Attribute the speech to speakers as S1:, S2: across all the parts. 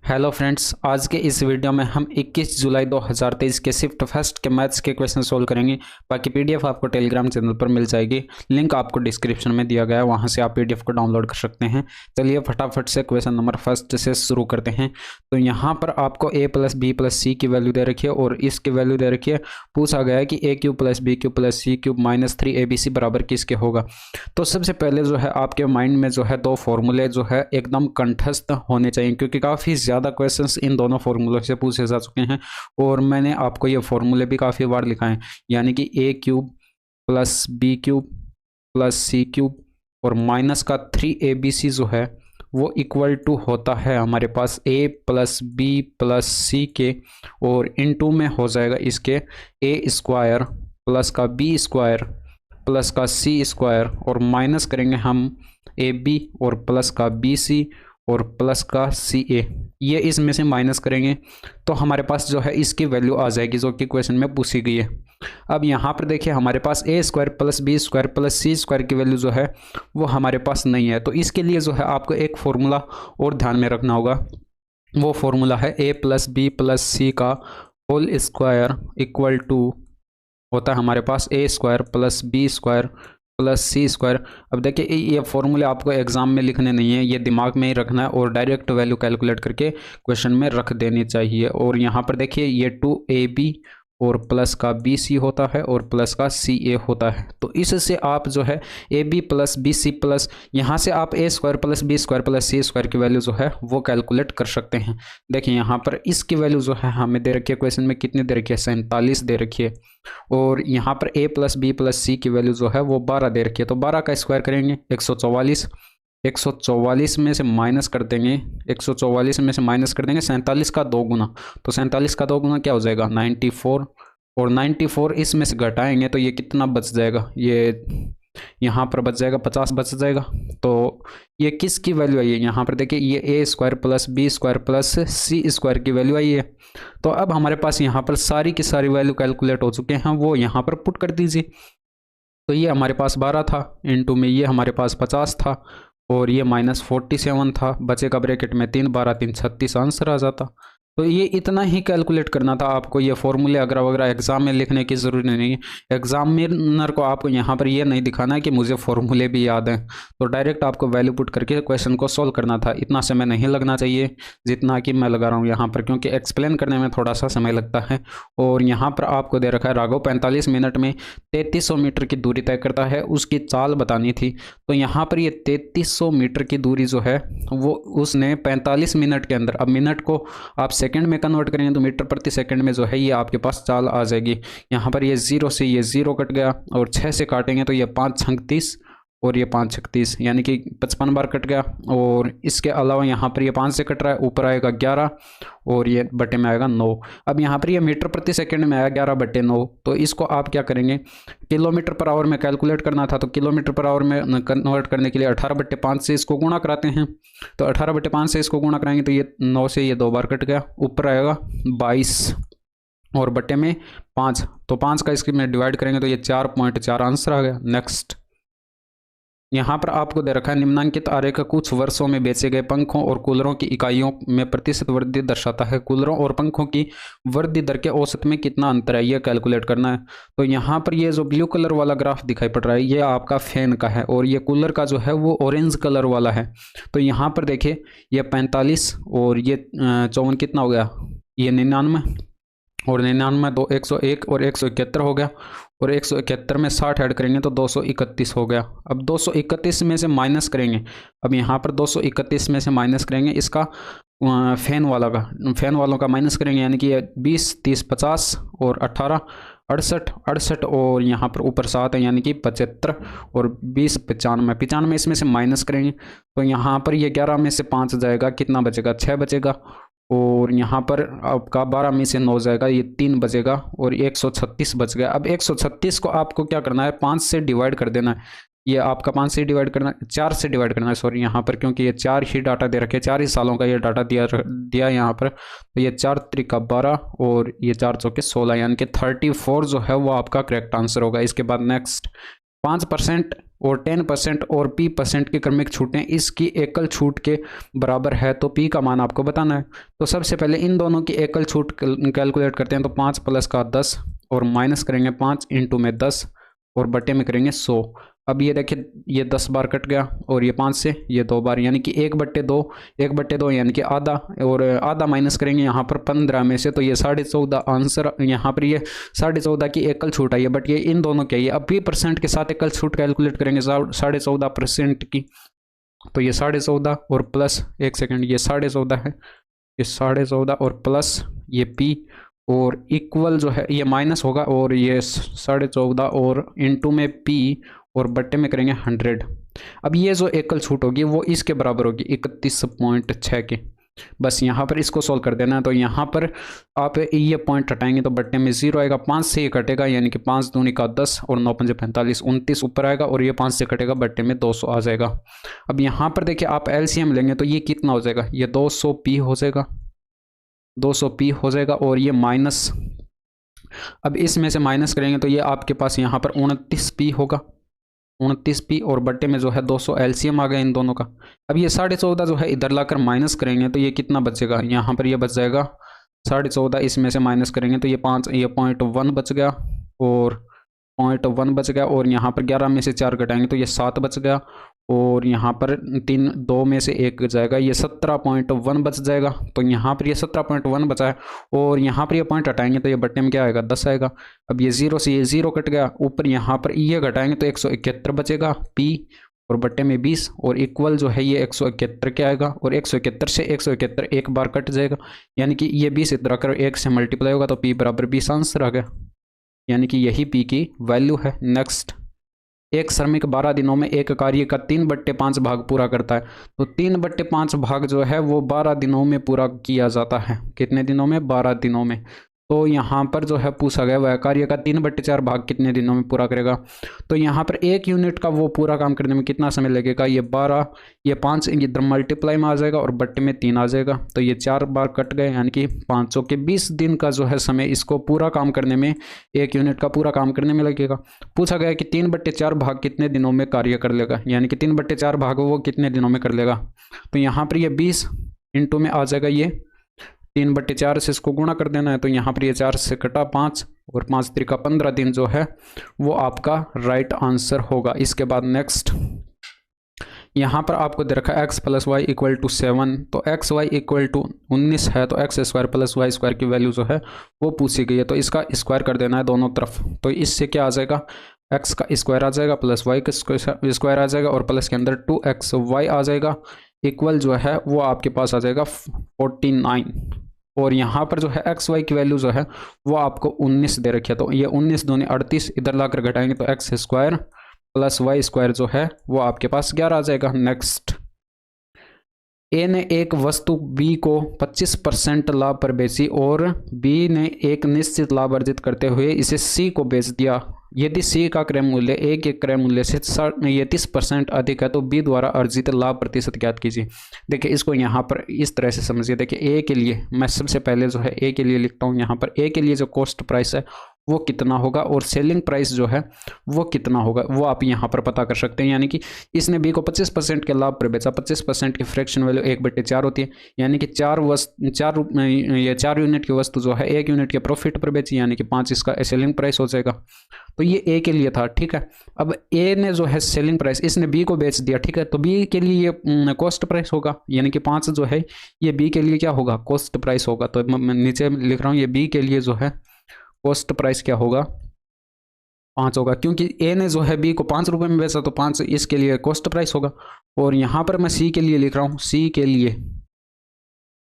S1: Hello friends, आज के इस वीडियो में हम 21 जुलाई 2023 के शिफ्ट फर्स्ट के मैथ्स के क्वेश्चन सोल्व करेंगे। बाकी पीडीएफ आपको टेलीग्राम चैनल पर मिल जाएगी, लिंक आपको डिस्क्रिप्शन में दिया गया है, वहां से आप पीडीएफ को डाउनलोड कर सकते हैं। चलिए फटाफट से क्वेश्चन नंबर फर्स्ट से शुरू करते हैं। तो यहाँ पर आपको a प्लस बी प्लस सी की वैल्यू दे रखी है और इसकी वैल्यू दे रखी है। पूछा गया है कि a cube plus B cube plus C cube minus 3abc बराबर किसके होगा। तो सबसे पहले जो है आपके माइंड में जो है दो फॉर्मूले जो है एकदम कंठस्थ होने चाहिए, क्योंकि काफ़ी ज़्यादा क्वेश्चंस इन दोनों फॉर्मूलों से पूछे जा चुके हैं और मैंने आपको ये फॉर्मूले भी काफ़ी बार लिखाए हैं। यानी कि a cube plus B cube plus C cube और माइनस का 3abc जो है वो इक्वल टू होता है हमारे पास a प्लस बी प्लस सी के, और इनटू में हो जाएगा इसके a स्क्वायर प्लस का b स्क्वायर प्लस का c स्क्वायर, और माइनस करेंगे हम ab और प्लस का bc और प्लस का ca। ये इसमें से माइनस करेंगे तो हमारे पास जो है इसकी वैल्यू आ जाएगी जो कि क्वेश्चन में पूछी गई है। अब यहाँ पर देखिए हमारे पास a square plus B square plus C square की वैल्यू जो है वो हमारे पास नहीं है। तो इसके लिए जो है आपको एक फॉर्मूला और ध्यान में रखना होगा। वो फॉर्मूला है a plus B plus C का होल स्क्वायर इक्वल टू होता है हमारे पास a square plus B square plus C square. अब देखिए ये फॉर्मूले आपको एग्जाम में लिखने नहीं है, ये दिमाग में ही रखना है और डायरेक्ट वैल्यू कैलकुलेट करके क्वेश्चन में रख देनी चाहिए। और यहाँ पर देखिए ये 2ab और प्लस का bc होता है और प्लस का ca होता है। तो इससे आप जो है ab प्लस bc प्लस यहाँ से आप a square plus B square plus C square की वैल्यू जो है वो कैलकुलेट कर सकते हैं। देखिए यहाँ पर इसकी वैल्यू जो है हमें दे रखी है, क्वेश्चन में कितनी दे रखी है 47 दे रखी है, और यहाँ पर a प्लस बी प्लस सी की वैल्यू जो है वो 12 दे रखी है। तो 12 का स्क्वायर करेंगे 144, 144 में से माइनस कर देंगे, 144 में से माइनस कर देंगे 47 का 2 गुना। तो 47 का 2 गुना क्या हो जाएगा 94, और 94 इसमें से घटाएंगे तो ये कितना बच जाएगा, ये यहाँ पर बच जाएगा 50 बच जाएगा। तो ये किसकी वैल्यू आई है, यहाँ पर देखिए ये a square plus B square plus C square की वैल्यू आई है। तो अब हमारे पास यहाँ पर सारी की सारी वैल्यू कैलकुलेट हो चुके हैं, वो यहाँ पर पुट कर दीजिए। तो ये हमारे पास 12 था, इनटू में ये हमारे पास 50 था और ये माइनस 47 था, बचेगा ब्रैकेट में 3, 12, 3, 36 आंसर आ जाता। तो ये इतना ही कैलकुलेट करना था आपको। ये फॉर्मूले अगर वगैरह एग्जाम में लिखने की ज़रूरत नहीं है। एग्जामिनर को आपको यहाँ पर ये नहीं दिखाना है कि मुझे फॉर्मूले भी याद हैं, तो डायरेक्ट आपको वैल्यू पुट करके क्वेश्चन को सॉल्व करना था। इतना समय नहीं लगना चाहिए जितना कि मैं लगा रहा हूँ यहाँ पर, क्योंकि एक्सप्लेन करने में थोड़ा सा समय लगता है। और यहाँ पर आपको दे रखा है राघव 45 मिनट में 3300 मीटर की दूरी तय करता है, उसकी चाल बतानी थी। तो यहाँ पर ये 3300 मीटर की दूरी जो है वो उसने 45 मिनट के अंदर, अब मिनट को आप सेकंड में कन्वर्ट करेंगे तो मीटर प्रति सेकंड में जो है ये आपके पास चाल आ जाएगी। यहाँ पर ये 0 से ये 0 कट गया और 6 से काटेंगे तो ये 5 छंग 30 और ये 5 छक 30, यानी कि 55 बार कट गया। और इसके अलावा यहाँ पर ये 5 से कट रहा है, ऊपर आएगा 11 और ये बटे में आएगा 9। अब यहाँ पर ये मीटर प्रति सेकंड में आया 11 बटे 9, तो इसको आप क्या करेंगे किलोमीटर पर आवर में कैलकुलेट करना था। तो किलोमीटर पर आवर में कन्वर्ट करने के लिए 18/5 से इसको गुणा कराते हैं। तो 18/5 से इसको गुणा कराएंगे तो ये 9 से ये 2 बार कट गया, ऊपर आएगा 22 और बटे में 5। तो 5 का इसके में डिवाइड करेंगे तो ये 4.4 आंसर आ गया। नेक्स्ट यहाँ पर आपको दे रखा है निम्नांकित आरेख कुछ वर्षों में बेचे गए पंखों और कूलरों की इकाइयों में प्रतिशत वृद्धि दर्शाता है। कूलरों और पंखों की वृद्धि दर के औसत में कितना अंतर है ये कैलकुलेट करना है। तो यहाँ पर ये जो ब्लू कलर वाला ग्राफ दिखाई पड़ रहा है ये आपका फैन का है, और ये कूलर का जो है वो ऑरेंज कलर वाला है। तो यहाँ पर देखिए ये 45 और ये 54 कितना हो गया, ये 99 और 99 2 101 और 171 हो गया, और 171 में 60 ऐड करेंगे तो 231 हो गया। अब 231 में से माइनस करेंगे, अब यहाँ पर 231 में से माइनस करेंगे इसका फैन वालों का माइनस करेंगे, यानी कि 20, 30, 50 और 18, 68 और यहाँ पर ऊपर 7 है, यानी कि 75 और 20, 95 इसमें से माइनस करेंगे तो यहाँ पर ये 11 में से 5 जाएगा, कितना बचेगा 6 बचेगा, और यहाँ पर आपका 12 में से 9 जाएगा, ये 3 बचेगा और 136 बच गया। अब 136 को आपको क्या करना है 5 से डिवाइड कर देना है। ये आपका 5 से डिवाइड करना, 4 से डिवाइड करना है सॉरी, यहाँ पर क्योंकि ये 4 ही डाटा दे रखे, 4 ही सालों का ये डाटा दिया यहाँ पर। तो ये 4 त्रिका 12 और ये 4 चौके 16, यानी कि 34 जो है वो आपका करेक्ट आंसर होगा। इसके बाद नेक्स्ट 5% और 10% और p% की क्रमिक छूटें इसकी एकल छूट के बराबर है तो p का मान आपको बताना है। तो सबसे पहले इन दोनों की एकल छूट कैलकुलेट करते हैं। तो 5 प्लस का 10 और माइनस करेंगे 5 इंटू में 10 और बटे में करेंगे 100। अब ये देखिए ये 10 बार कट गया और ये 5 से ये 2 बार, यानी कि 1/2, 1/2 यानी कि आधा, और आधा माइनस करेंगे यहाँ पर 15 में से, तो ये 14.5 आंसर। यहाँ पर ये 14.5 की एकल छूट आई है, बट ये इन दोनों के, ये अब p% के साथ एकल छूट कैलकुलेट करेंगे 14.5% की। तो ये 14.5 और प्लस 1 सेकेंड, ये 14.5 है, ये 14.5 और प्लस ये p और इक्वल जो है ये माइनस होगा और ये 14.5 और इंटू में p और बट्टे में करेंगे 100। अब ये जो एकल छूट होगी वो इसके बराबर होगी 31.6 के। बस यहाँ पर इसको सॉल्व कर देना है। तो यहाँ पर आप ये पॉइंट हटाएंगे तो बट्टे में 0 आएगा, 5 से ये कटेगा यानी कि 5 दूनी का 10 और 9 पंजे 45, 29 ऊपर आएगा और ये 5 से कटेगा, बट्टे में 200 आ जाएगा। अब यहाँ पर देखिए आप एलसीएम लेंगे तो ये कितना हो जाएगा, ये 200p हो जाएगा, 200p हो जाएगा और ये माइनस, अब इसमें से माइनस करेंगे तो ये आपके पास यहाँ पर 29p होगा, 29p और बट्टे में जो है 200 एलसीएम आ गया इन दोनों का। अब ये 14.5 जो है इधर लाकर माइनस करेंगे तो ये कितना बचेगा, यहाँ पर ये बच जाएगा 14.5, इसमें से माइनस करेंगे तो ये 5, ये 0.1 बच गया और 0.1 बच गया और यहाँ पर 11 में से 4 घटाएंगे तो ये 7 बच गया और यहाँ पर 3, 2 में से 1 जाएगा, ये 17.1 बच जाएगा। तो यहाँ पर ये 17.1 बचा है और यहाँ पर ये पॉइंट हटाएंगे तो ये बट्टे में क्या आएगा, 10 आएगा। अब ये 0 से ये 0 कट गया, ऊपर यहाँ पर ये घटाएंगे तो 171 बचेगा p और बट्टे में 20 और इक्वल जो है ये 171 क्या आएगा और 171 से 171 एक बार कट जाएगा, यानी कि ये 20 इधर आकर 1 से मल्टीप्लाई होगा तो p बराबर 20 आंसर आ गया, यानी कि यही p की वैल्यू है। नेक्स्ट, एक श्रमिक 12 दिनों में एक कार्य का 3/5 भाग पूरा करता है। तो 3/5 भाग जो है वो 12 दिनों में पूरा किया जाता है। कितने दिनों में, 12 दिनों में। तो यहाँ पर जो है पूछा गया वह कार्य का 3/4 भाग कितने दिनों में पूरा करेगा। तो यहाँ पर 1 यूनिट का वो पूरा काम करने में कितना समय लगेगा, ये 12, ये 5 इधर मल्टीप्लाई में आ जाएगा और बट्टे में 3 आ जाएगा, तो ये 4 बार कट गए, यानी कि 500 के 20 दिन का जो है समय इसको पूरा काम करने में, 1 यूनिट का पूरा काम करने में लगेगा। पूछा गया कि 3/4 भाग कितने दिनों में कार्य कर लेगा, यानी कि 3/4 भाग वो कितने दिनों में कर लेगा। तो यहाँ पर ये 20 इंटू में आ जाएगा, ये 3/4 से इसको गुणा कर देना है, तो यहाँ पर ये 4 से कटा 5 और 5 त्रिका 15 दिन जो है वो आपका राइट आंसर होगा। इसके बाद नेक्स्ट, यहाँ पर आपको दे रखा है x + y = 7, तो x y = 19 है, तो x² + y² की वैल्यू जो है वो पूछी गई है, तो इसका स्क्वायर कर देना है दोनों तरफ। तो इससे क्या आ जाएगा, x का स्क्वायर आ जाएगा प्लस y का स्क्वायर आ जाएगा और प्लस के अंदर 2xy आ जाएगा, इक्वल जो है वो आपके पास आ जाएगा 49। और यहाँ पर जो है एक्स वाई की वैल्यू जो है वो आपको 19 दे रखी है, तो ये 19 दूनी 38, इधर लाकर घटाएंगे तो x² + y² जो है वो आपके पास 11 आ जाएगा। नेक्स्ट, ए ने एक वस्तु बी को 25% लाभ पर बेची और बी ने एक निश्चित लाभ अर्जित करते हुए इसे सी को बेच दिया। यदि सी का क्रय मूल्य ए के क्रय मूल्य से 30% अधिक है तो बी द्वारा अर्जित लाभ प्रतिशत ज्ञात कीजिए। देखिए इसको यहाँ पर इस तरह से समझिए। देखिए ए के लिए मैं सबसे पहले जो है ए के लिए लिखता हूँ, यहाँ पर ए के लिए जो कॉस्ट प्राइस है वो कितना होगा और सेलिंग प्राइस जो है वो कितना होगा वो आप यहाँ पर पता कर सकते हैं। यानी कि इसने बी को 25% के लाभ पर बेचा, 25% की फ्रैक्शन वैल्यू 1/4 होती है, यानी कि 4 यूनिट की वस्तु जो है 1 यूनिट के प्रॉफिट पर बेची, यानी कि 5 इसका सेलिंग प्राइस हो जाएगा। तो ये ए के लिए था, ठीक है। अब ए ने जो है सेलिंग प्राइस इसने बी को बेच दिया, ठीक है, तो बी के लिए ये कॉस्ट प्राइस होगा, यानी कि 5 जो है ये बी के लिए क्या होगा, कॉस्ट प्राइस होगा। तो मैं नीचे लिख रहा हूँ ये बी के लिए जो है कॉस्ट प्राइस क्या होगा, 5 होगा, क्योंकि ए ने जो है बी को 5 रुपये में बेचा तो 5 इसके लिए कॉस्ट प्राइस होगा। और यहाँ पर मैं सी के लिए लिख रहा हूँ, सी के लिए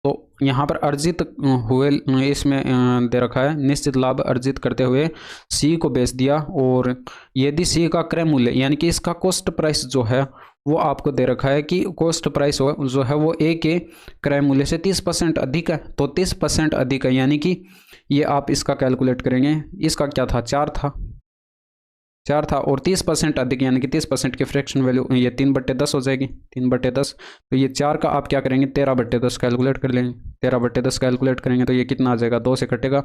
S1: तो यहाँ पर अर्जित हुए इसमें दे रखा है निश्चित लाभ अर्जित करते हुए सी को बेच दिया, और यदि सी का क्रय मूल्य यानी कि इसका कॉस्ट प्राइस जो है वो आपको दे रखा है कि कॉस्ट प्राइस जो है वो ए के क्रय मूल्य से 30% अधिक है, तो 30% अधिक है, यानी कि ये आप इसका कैलकुलेट करेंगे, इसका क्या था 4 था और 30% अधिक यानी कि 30% की फ्रैक्शन वैल्यू ये 3/10 हो जाएगी, 3/10। तो ये 4 का आप क्या करेंगे 13/10 कैलकुलेट कर लेंगे, 13/10 कैलकुलेट करेंगे तो ये कितना आ जाएगा, 2 से कटेगा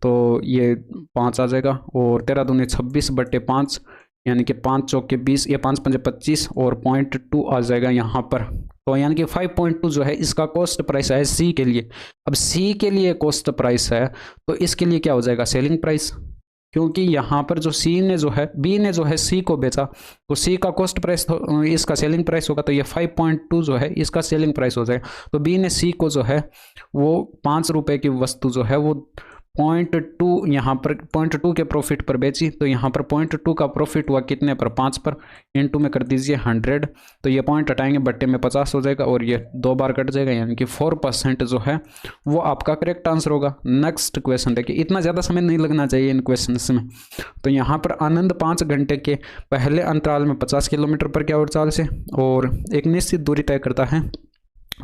S1: तो ये 5 आ जाएगा और 13 दूनी 26/5 यानी कि 5 चौके 20, ये 5 पंजे 25 और 0.2 आ जाएगा यहाँ पर। तो यानी कि 5.2 जो है इसका कॉस्ट प्राइस है सी के लिए। अब सी के लिए कॉस्ट प्राइस है तो इसके लिए क्या हो जाएगा, सेलिंग प्राइस, क्योंकि यहाँ पर जो सी ने जो है बी ने जो है सी को बेचा तो सी का कॉस्ट प्राइस तो इसका सेलिंग प्राइस होगा, तो ये 5.2 जो है इसका सेलिंग प्राइस हो जाएगा। तो बी ने सी को जो है वो 5 रुपये की वस्तु जो है वो 0.2 यहाँ पर 0.2 के प्रॉफिट पर बेची, तो यहाँ पर 0.2 का प्रॉफिट हुआ कितने पर, 5 पर, इनटू में कर दीजिए 100, तो ये पॉइंट हटाएंगे बट्टे में 50 हो जाएगा और ये 2 बार कट जाएगा, यानी कि 4% जो है वो आपका करेक्ट आंसर होगा। नेक्स्ट क्वेश्चन देखिए, इतना ज़्यादा समय नहीं लगना चाहिए इन क्वेश्चन में। तो यहाँ पर आनंद 5 घंटे के पहले अंतराल में 50 किलोमीटर पर की आवर्त चाल से और एक निश्चित दूरी तय करता है।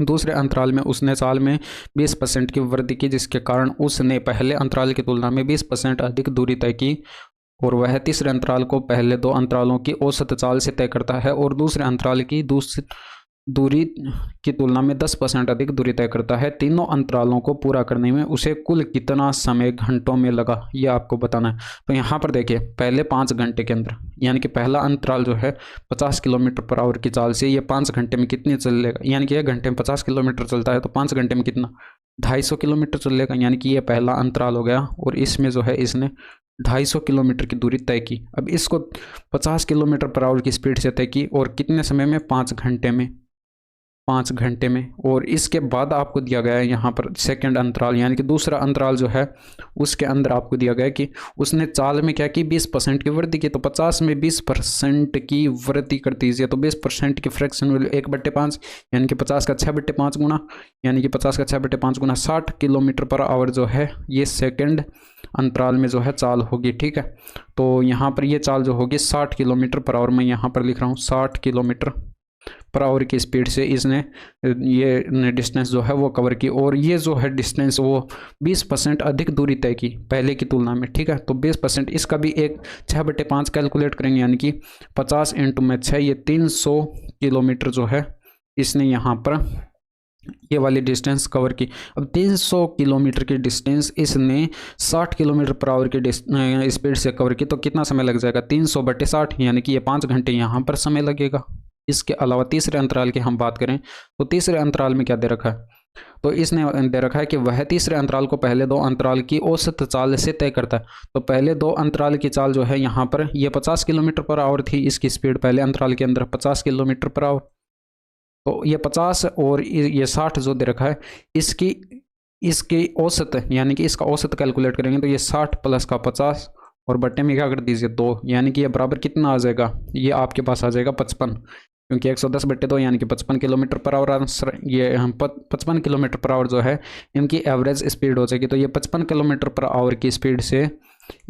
S1: दूसरे अंतराल में उसने साल में 20% की वृद्धि की, जिसके कारण उसने पहले अंतराल की तुलना में 20% अधिक दूरी तय की, और वह तीसरे अंतराल को पहले 2 अंतरालों की औसत चाल से तय करता है और दूसरे अंतराल की दूरी की तुलना में 10% अधिक दूरी तय करता है। तीनों अंतरालों को पूरा करने में उसे कुल कितना समय घंटों में लगा, ये आपको बताना है। तो यहाँ पर देखिए, पहले 5 घंटे के अंदर, यानी कि पहला अंतराल जो है 50 किलोमीटर पर आवर की चाल से, ये 5 घंटे में कितनी चलेगा, यानी कि 1 घंटे में 50 किलोमीटर चलता है तो 5 घंटे में कितना, 250 किलोमीटर चलेगा, यानी कि ये पहला अंतराल हो गया। और इसमें जो है इसने 250 किलोमीटर की दूरी तय की। अब इसको 50 किलोमीटर पर आवर की स्पीड से तय की और कितने समय में, 5 घंटे में, 5 घंटे में। और इसके बाद आपको दिया गया है यहाँ पर सेकंड अंतराल, यानी कि दूसरा अंतराल जो है उसके अंदर आपको दिया गया है कि उसने चाल में क्या की, 20% की वृद्धि की। तो 50 में 20% की वृद्धि कर दीजिए, तो 20% की फ्रैक्शन वैल्यू 1/5, यानी कि 50 का 6/5 गुना, यानी कि 50 का 6/5 गुना 60 किलोमीटर पर आवर जो है ये सेकेंड अंतराल में जो है चाल होगी। ठीक है, तो यहाँ पर ये चाल जो होगी 60 किलोमीटर पर आवर, मैं यहाँ पर लिख रहा हूँ 60 किलोमीटर पर आवर की स्पीड से इसने ये डिस्टेंस जो है वो कवर की, और ये जो है डिस्टेंस वो 20% अधिक दूरी तय की पहले की तुलना में। ठीक है, तो 20%, इसका भी एक 6/5 कैलकुलेट करेंगे, यानी कि 50 × 6, ये 300 किलोमीटर जो है इसने यहाँ पर ये वाली डिस्टेंस कवर की। अब 300 किलोमीटर की डिस्टेंस इसने 60 किलोमीटर पर आवर की स्पीड से कवर की, तो कितना समय लग जाएगा, 300/60, यानी कि ये 5 घंटे यहाँ पर समय लगेगा। इसके अलावा तीसरे अंतराल की हम बात करें तो तीसरे अंतराल में क्या दे रखा है, तो इसने दे रखा है कि वह तीसरे अंतराल को पहले 2 अंतराल की औसत चाल से तय करता है। तो पहले 2 अंतराल की चाल जो है यहाँ पर ये 50 किलोमीटर पर आवर थी, इसकी स्पीड पहले अंतराल के अंदर 50 किलोमीटर पर आवर, तो ये 50 और ये 60 जो दे रखा है इसकी औसत, यानी कि इसका औसत कैलकुलेट करेंगे तो ये 60 प्लस का 50 और बट्टे में क्या कर दीजिए 2, यानी कि ये बराबर कितना आ जाएगा, ये आपके पास आ जाएगा 55, क्योंकि 110/2 यानी कि 55 किलोमीटर पर आवर आंसर। ये हम 55 किलोमीटर पर आवर जो है इनकी एवरेज स्पीड हो जाएगी। तो ये 55 किलोमीटर पर आवर की स्पीड से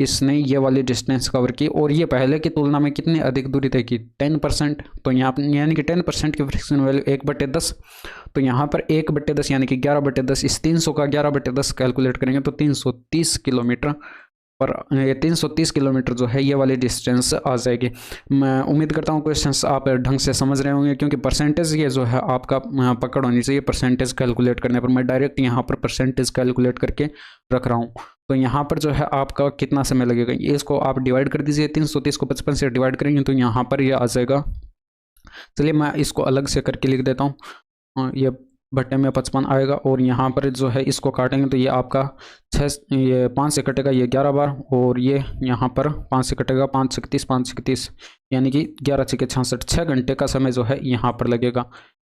S1: इसने ये वाली डिस्टेंस कवर की, और ये पहले की तुलना में कितनी अधिक दूरी तय की, 10%। तो यहाँ यानी कि 10% की फ्रिक्शन वैल्यू 1/10, तो यहाँ पर 1/10 यानी कि 11/10, इस 300 का 11/10 कैलकुलेट करेंगे तो 330 किलोमीटर पर, ये 330 किलोमीटर जो है ये वाली डिस्टेंस आ जाएगी। मैं उम्मीद करता हूँ क्वेश्चंस आप ढंग से समझ रहे होंगे, क्योंकि परसेंटेज ये जो है आपका पकड़ होनी चाहिए परसेंटेज कैलकुलेट करने पर। मैं डायरेक्ट यहाँ पर परसेंटेज कैलकुलेट करके रख रहा हूँ। तो यहाँ पर जो है आपका कितना समय लगेगा, ये इसको आप डिवाइड कर दीजिए, 330 को 55 से डिवाइड करेंगे तो यहाँ पर ये आ जाएगा। चलिए मैं इसको अलग से करके लिख देता हूँ, ये बट्टे में 55 आएगा, और यहाँ पर जो है इसको काटेंगे तो ये आपका 5 से कटेगा ये 11 बार, और ये यहाँ पर 5 से कटेगा 5 से 31, यानी कि 11 × 66, 6 घंटे का समय जो है यहाँ पर लगेगा।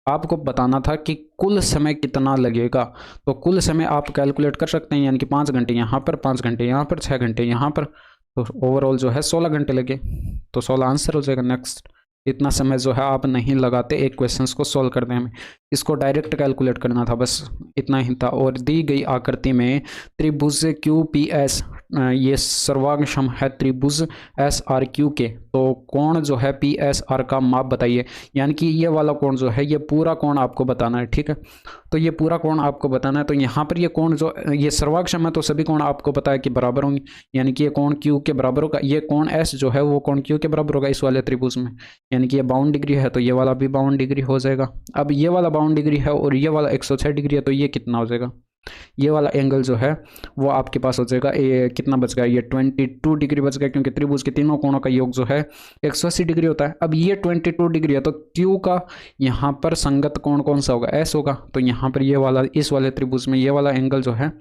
S1: आपको बताना था कि कुल समय कितना लगेगा, तो कुल समय आप कैलकुलेट कर सकते हैं, यानी कि 5 घंटे यहाँ पर, 5 घंटे यहाँ पर, 6 घंटे यहाँ पर, तो ओवरऑल जो है 16 घंटे लगे, तो 16 आंसर हो जाएगा। नेक्स्ट, इतना समय जो है आप नहीं लगाते एक क्वेश्चंस को सॉल्व करने में, इसको डायरेक्ट कैलकुलेट करना था, बस इतना ही था। और दी गई आकृति में त्रिभुज QPS ये सर्वांगसम है त्रिभुज SRQ के, तो कोण जो है PSR का माप बताइए, यानी कि ये वाला कोण जो है ये पूरा कोण आपको बताना है। ठीक है, तो ये पूरा कोण आपको बताना है। तो यहाँ पर ये कोण जो ये सर्वांगसम है तो सभी कोण आपको पता है कि बराबर होंगे, यानी कि ये कोण Q के बराबर होगा, ये कोण S जो है वो कोण Q के बराबर होगा इस वाले त्रिभुज में, यानी कि ये 52 डिग्री है तो ये वाला भी 52 डिग्री हो जाएगा। अब ये वाला 52 डिग्री है और ये वाला 106 डिग्री है, तो ये कितना हो जाएगा, ये वाला एंगल जो है वो आपके पास हो जाएगा कितना बच गया, ये 22 डिग्री बच गया, क्योंकि त्रिभुज के तीनों कोणों का योग जो है 180 डिग्री होता है। अब ये 22 डिग्री है तो क्यू का यहाँ पर संगत कोण कौन सा होगा, एस होगा। तो यहाँ पर ये वाला, इस वाले त्रिभुज में ये वाला एंगल जो है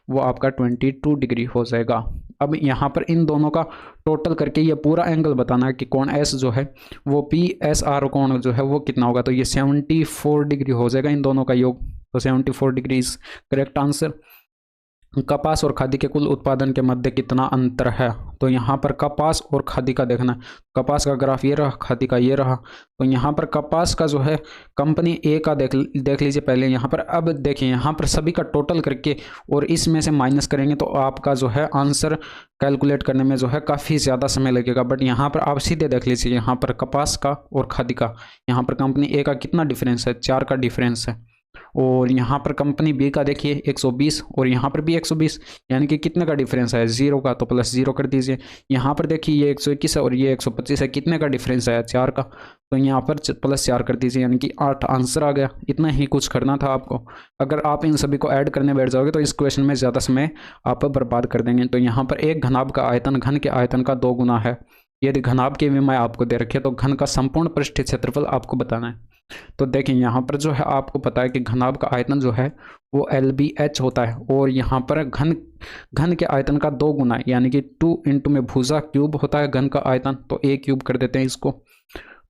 S1: वो आपका 22 डिग्री हो जाएगा। अब यहाँ पर इन दोनों का टोटल करके ये पूरा एंगल बताना है कि कोण एस जो है वो पी एस आर कोण जो है वो कितना होगा। तो ये 74 डिग्री हो जाएगा इन दोनों का योग। तो 74 डिग्री इज करेक्ट आंसर। कपास और खादी के कुल उत्पादन के मध्य कितना अंतर है। तो यहाँ पर कपास और खादी का देखना है। कपास का ग्राफ ये रहा, खादी का ये रहा। तो यहाँ पर कपास का जो है कंपनी ए का देख लीजिए पहले यहाँ पर। अब देखिए यहाँ पर सभी का टोटल करके और इसमें से माइनस करेंगे तो आपका जो है आंसर कैलकुलेट करने में जो है काफ़ी ज़्यादा समय लगेगा। बट यहाँ पर आप सीधे देख लीजिए, यहाँ पर कपास का और खादी का, यहाँ पर कंपनी ए का कितना डिफरेंस है, 4 का डिफरेंस है। और यहाँ पर कंपनी बी का देखिए 120 और यहाँ पर भी 120, यानी कि कितने का डिफरेंस है, 0 का। तो प्लस 0 कर दीजिए। यहाँ पर देखिए ये 121 है और ये 125 है, कितने का डिफरेंस आया, 4 का। तो यहाँ पर प्लस 4 कर दीजिए, यानी कि 8 आंसर आ गया। इतना ही कुछ करना था आपको। अगर आप इन सभी को ऐड करने बैठ जाओगे तो इस क्वेश्चन में ज़्यादा समय आप बर्बाद कर देंगे। तो यहाँ पर एक घनाभ का आयतन घन के आयतन का 2 गुना है। यदि घनाभ की विमाएँ आपको दे रखी है तो घन का संपूर्ण पृष्ठीय क्षेत्रफल आपको बताना है। तो देखिए यहाँ पर जो है आपको पता है कि घनाभ का आयतन जो है वो LBH होता है और यहाँ पर घन के आयतन का 2 गुना, यानी कि 2 इंटू में भुजा क्यूब होता है घन का आयतन, तो a क्यूब कर देते हैं इसको।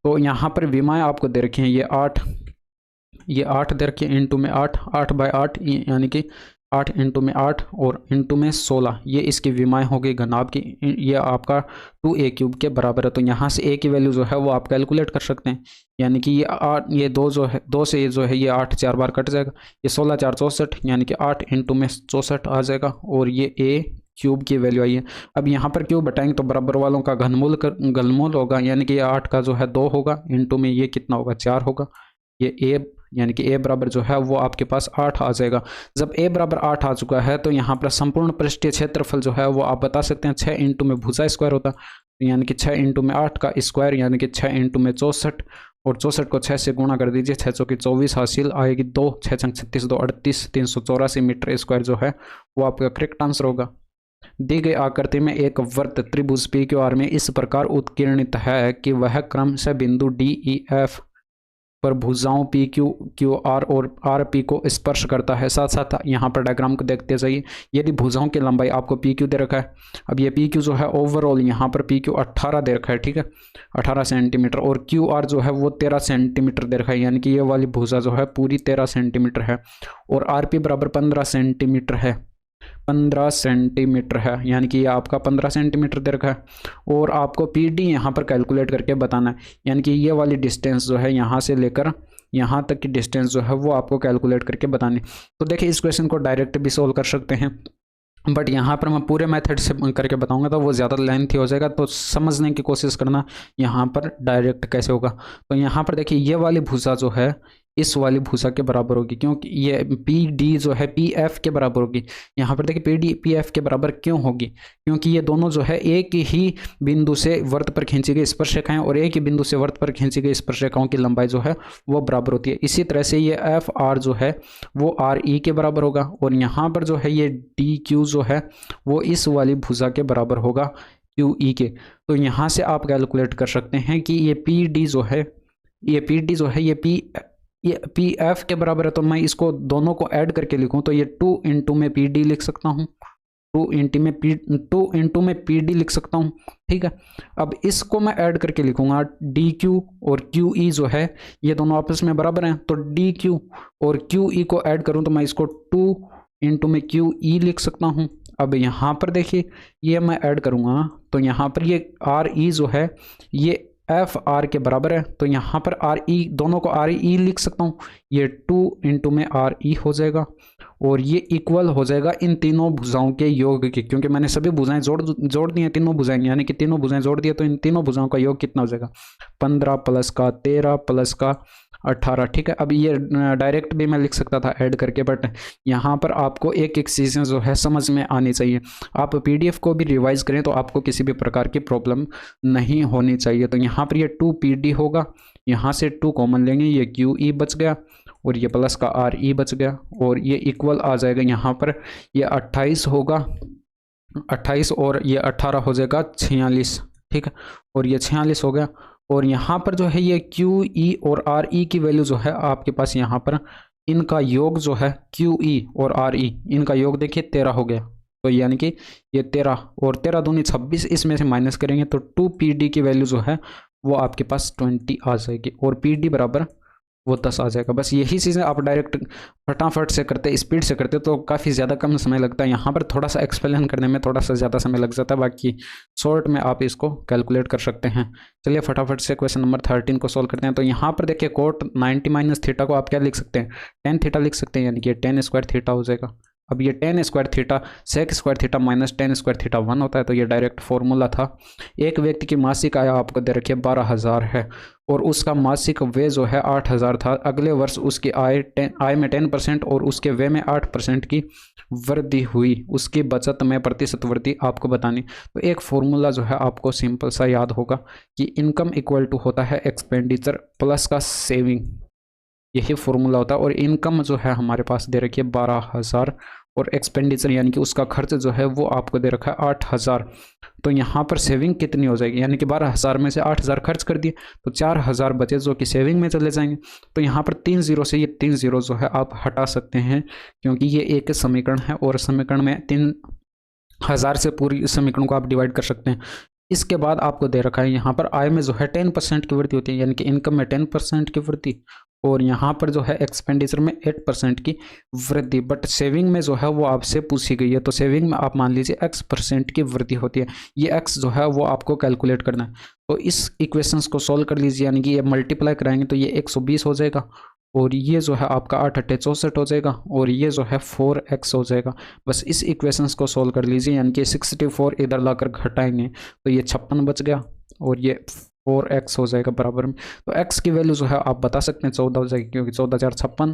S1: तो यहाँ पर विमाएँ आपको दे रखी हैं, ये 8 दे रखी है, इंटू में 8 बाय 8 यानी कि 8 इंटू में 8 और इंटू में 16, ये इसकी विमाएँ हो गई घनाभ की। ये आपका 2a क्यूब के बराबर है। तो यहाँ से a की वैल्यू जो है वो आप कैलकुलेट कर सकते हैं, यानी कि ये 8, ये 2 जो है 2 से ये जो है ये 8 4 बार कट जाएगा, ये 16 4 64, यानी कि 8 इंटू में 64 आ जाएगा और ये a क्यूब की वैल्यू आई है। अब यहाँ पर क्यूब बताएंगे तो बराबर वालों का घनमूल होगा, यानी कि ये 8 का जो है 2 होगा, इंटू में ये कितना होगा, 4 होगा। ये a यानी कि a बराबर जो है वो आपके पास 8 आ जाएगा। जब a बराबर 8 आ चुका है तो यहाँ पर संपूर्ण पृष्ठीय क्षेत्रफल जो है वो आप बता सकते हैं 6 इंटू में भुजा स्क्वायर होता है, यानी कि 6 इंटू में 8 का स्क्वायर, यानी कि 6 इंटू में 64 और 64 को 6 से गुणा कर दीजिए, 6 चौकी 24 हासिल आएगी 2, 6 छंग 36 2 38, 384 मीटर स्क्वायर जो है वो आपका करेक्ट आंसर होगा। दी गई आकृति में एक वृत्त त्रिभुज PQR में इस प्रकार उत्कीर्णित है कि वह क्रम से बिंदु DEF पर भुजाओं PQR और RP को स्पर्श करता है। साथ साथ यहाँ पर डायग्राम को देखते जाइए। यदि भुजाओं की लंबाई आपको PQ दे रखा है, अब ये PQ जो है ओवरऑल यहाँ पर PQ 18 दे रखा है, ठीक है, 18 सेंटीमीटर, और QR जो है वो 13 सेंटीमीटर दे रखा है, यानी कि ये वाली भुजा जो है पूरी 13 सेंटीमीटर है, और RP बराबर 15 सेंटीमीटर है, 15 सेंटीमीटर है, यानी कि ये आपका 15 सेंटीमीटर दे रखा है। और आपको PD यहाँ पर कैलकुलेट करके बताना है, यानी कि ये वाली डिस्टेंस जो है यहाँ से लेकर यहाँ तक की डिस्टेंस जो है वो आपको कैलकुलेट करके बतानी। तो देखिए इस क्वेश्चन को डायरेक्ट भी सोल्व कर सकते हैं, बट यहाँ पर मैं पूरे मेथड से करके बताऊंगा तो वो ज़्यादा लेंथी हो जाएगा। तो समझने की कोशिश करना यहाँ पर डायरेक्ट कैसे होगा। तो यहाँ पर देखिए ये वाली भुजा जो है इस वाली भुजा के बराबर होगी, क्योंकि ये PD जो है PF के बराबर होगी। यहाँ पर देखिए PD PF के बराबर क्यों होगी, क्योंकि ये दोनों जो है एक ही बिंदु से वृत्त पर खींची गई स्पर्शरेखाएं, और एक ही बिंदु से वृत्त पर खींची गई स्पर्शरेखाओं की लंबाई जो है वो बराबर होती है। इसी तरह से ये FR जो है वो RE के बराबर होगा, और यहाँ पर जो है ये DQ जो है वो इस वाली भुजा के बराबर होगा QE के। तो यहाँ से आप कैलकुलेट कर सकते हैं कि ये PD जो है ये PF के बराबर है। तो मैं इसको दोनों को ऐड करके लिखूं तो ये 2 इंटू में PD लिख सकता हूं, 2 इंटू में PD लिख सकता हूं, ठीक है। अब इसको मैं ऐड करके लिखूंगा DQ और QE जो है ये दोनों आपस में बराबर हैं, तो DQ और QE को ऐड करूं तो मैं इसको 2 इंटू में QE लिख सकता हूं। अब यहाँ पर देखिए ये मैं ऐड करूँगा तो यहाँ पर ये RE जो है ये FR के बराबर है, तो यहाँ पर RE दोनों को RE लिख सकता हूँ, ये 2 इंटू में RE हो जाएगा, और ये इक्वल हो जाएगा इन तीनों भुजाओं के योग के, क्योंकि मैंने सभी भुजाएं जोड़ दी हैं, तीनों भुजाएं, यानी कि तीनों भुजाएं जोड़ दिए तो इन तीनों भुजाओं का योग कितना हो जाएगा, 15 प्लस का 13 प्लस का 18, ठीक है। अब ये डायरेक्ट भी मैं लिख सकता था ऐड करके, बट यहाँ पर आपको एक एक चीज़ें जो है समझ में आनी चाहिए। आप PDF को भी रिवाइज करें तो आपको किसी भी प्रकार की प्रॉब्लम नहीं होनी चाहिए। तो यहाँ पर ये 2PD होगा, यहाँ से 2 कॉमन लेंगे, ये QE बच गया, और ये प्लस का आर ई बच गया, और ये इक्वल आ जाएगा यहाँ पर, ये 28 होगा, 28 और ये 18 हो जाएगा 46, ठीक है, और ये 46 हो गया। और यहाँ पर जो है ये क्यू ई और आर ई की वैल्यू जो है आपके पास यहाँ पर इनका योग जो है क्यू ई और आर ई इनका योग देखिए 13 हो गया। तो यानी कि ये 13 और 13 दूनी 26, इसमें से माइनस करेंगे तो 2PD की वैल्यू जो है वो आपके पास 20 आ जाएगी, और PD बराबर वो 10 आ जाएगा। बस यही चीज़ें आप डायरेक्ट फटाफट से करते, स्पीड से करते तो काफ़ी ज़्यादा कम समय लगता है। यहाँ पर थोड़ा सा एक्सप्लेन करने में थोड़ा सा ज़्यादा समय लग जाता है, बाकी शॉर्ट में आप इसको कैलकुलेट कर सकते हैं। चलिए फटाफट से क्वेश्चन नंबर 13 को सॉल्व करते हैं। तो यहाँ पर देखिए कोट 90 माइनस थीटा को आप क्या लिख सकते हैं, टेन थीटा लिख सकते हैं, यानी कि 10 स्क्वायर थीटा हो जाएगा। अब ये 10 square theta sec square theta minus 10 square theta 1 होता है, तो ये डायरेक्ट फॉर्मूला था। एक व्यक्ति की मासिक आय आपको दे रखी है 12,000 है, और उसका मासिक व्यय जो है 8,000 था। अगले वर्ष उसकी आय में 10% और उसके व्यय में 8% की वृद्धि हुई, उसकी बचत में प्रतिशत वृद्धि आपको बतानी। तो एक फॉर्मूला जो है आपको सिंपल सा याद होगा कि इनकम इक्वल टू होता है एक्सपेंडिचर प्लस का सेविंग, यही फॉर्मूला होता है। और इनकम जो है हमारे पास दे रखी है 12,000 और एक्सपेंडिचर यानी कि उसका खर्च जो है वो आपको दे रखा है 8,000। तो यहाँ पर सेविंग कितनी हो जाएगी, यानी कि 12,000 में से 8,000 खर्च कर दिए तो 4,000 बचे जो कि सेविंग में चले जाएंगे। तो यहाँ पर 3 जीरो से ये 3 जीरो जो है आप हटा सकते हैं, क्योंकि ये एक समीकरण है और समीकरण में 3,000 से पूरी समीकरण को आप डिवाइड कर सकते हैं। इसके बाद आपको दे रखा है यहाँ पर आय में जो है 10% की वृद्धि होती है, यानी कि इनकम में 10% की वृद्धि, और यहाँ पर जो है एक्सपेंडिचर में 8% की वृद्धि। बट सेविंग में जो है वो आपसे पूछी गई है, तो सेविंग में आप मान लीजिए x% की वृद्धि होती है। ये x जो है वो आपको कैलकुलेट करना है। तो इस इक्वेशंस को सॉल्व कर लीजिए, यानी कि ये मल्टीप्लाई कराएंगे तो ये 120 हो जाएगा, और ये जो है आपका 8 8 64 हो जाएगा, और ये जो है 4x हो जाएगा। बस इस इक्वेशंस को सॉल्व कर लीजिए, यानी कि 64 इधर लाकर घटाएंगे तो ये 56 बच गया, और ये 4x हो जाएगा बराबर में। तो x की वैल्यू जो है आप बता सकते हैं 14 हो जाएगी, क्योंकि 14,456।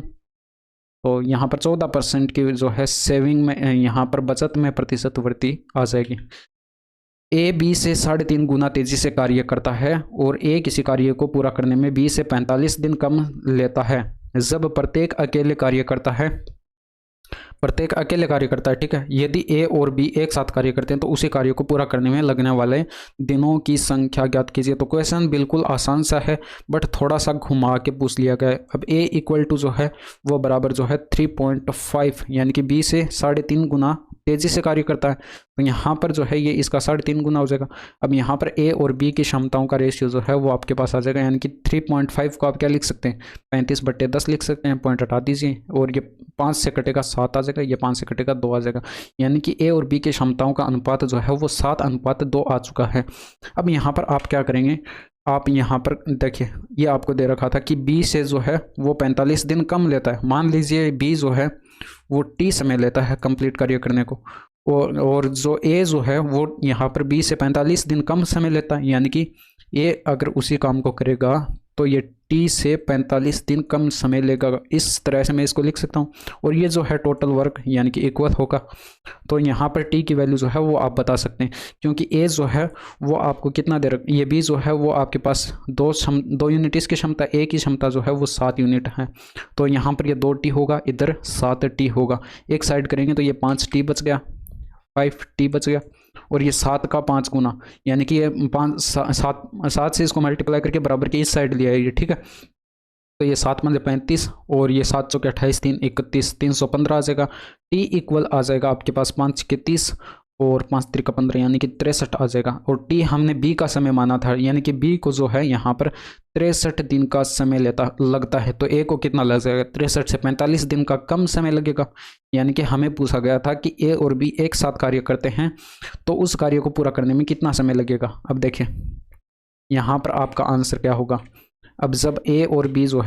S1: तो यहाँ पर 14% की जो है सेविंग में, यहाँ पर बचत में प्रतिशत वृद्धि आ जाएगी। ए बी से 3.5 गुना तेजी से कार्य करता है, और ए किसी कार्य को पूरा करने में बी से 45 दिन कम लेता है। जब प्रत्येक अकेले कार्य करता है, ठीक है। यदि ए और बी एक साथ कार्य करते हैं तो उसी कार्य को पूरा करने में लगने वाले दिनों की संख्या ज्ञात कीजिए। तो क्वेश्चन बिल्कुल आसान सा है, बट थोड़ा सा घुमा के पूछ लिया गया है। अब ए इक्वल टू जो है वो बराबर जो है 3.5, यानी कि बी से 3.5 गुना तेजी से कार्य करता है, तो यहाँ पर जो है ये इसका 3.5 गुना हो जाएगा। अब यहाँ पर ए और बी की क्षमताओं का रेशियो जो है वो आपके पास आ जाएगा, यानी कि 3.5 को आप क्या लिख सकते हैं, 35/10 लिख सकते हैं, पॉइंट हटा दीजिए, और ये 5 से कटेगा 7 आ जाएगा, ये 5 से कटेगा 2 आ जाएगा, यानी कि ए और बी की क्षमताओं का अनुपात जो है वो 7:2 आ चुका है। अब यहाँ पर आप क्या करेंगे, आप यहाँ पर देखिए ये आपको दे रखा था कि बी से जो है वो 45 दिन कम लेता है। मान लीजिए बी जो है वो टी समय लेता है कंप्लीट कार्य करने को, और जो ए जो है वो यहाँ पर बी से 45 दिन कम समय लेता है, यानी कि ए अगर उसी काम को करेगा तो ये टी से 45 दिन कम समय लेगा। इस तरह से मैं इसको लिख सकता हूँ, और ये जो है टोटल वर्क यानी कि इक्वल होगा। तो यहाँ पर टी की वैल्यू जो है वो आप बता सकते हैं, क्योंकि ए जो है वो आपको कितना दे रखा, ये बी जो है वो आपके पास 2 यूनिट इसकी क्षमता, ए की क्षमता जो है वो 7 यूनिट है। तो यहाँ पर ये 2T होगा, इधर 7T होगा, एक साइड करेंगे तो ये 5T बच गया, 5T बच गया, और ये 7 का 5 गुना, यानी कि ये 7 से इसको मल्टीप्लाई करके बराबर के इस साइड लिया है ये, ठीक है। तो ये 7 मतलब 35, और ये 7 चौके 28, 3 31, 315 आ जाएगा। टी इक्वल आ जाएगा आपके पास 5 के 30 और 5 3 15, यानी कि 63 आ जाएगा। और टी हमने बी का समय माना था, यानी कि बी को जो है यहाँ पर 63 दिन का समय लगता है। तो ए को कितना लग जाएगा, 63 से 45 दिन का कम समय लगेगा। यानी कि हमें पूछा गया था कि ए और बी एक साथ कार्य करते हैं तो उस कार्य को पूरा करने में कितना समय लगेगा। अब देखें यहाँ पर आपका आंसर क्या होगा। अब जब ए और बी जो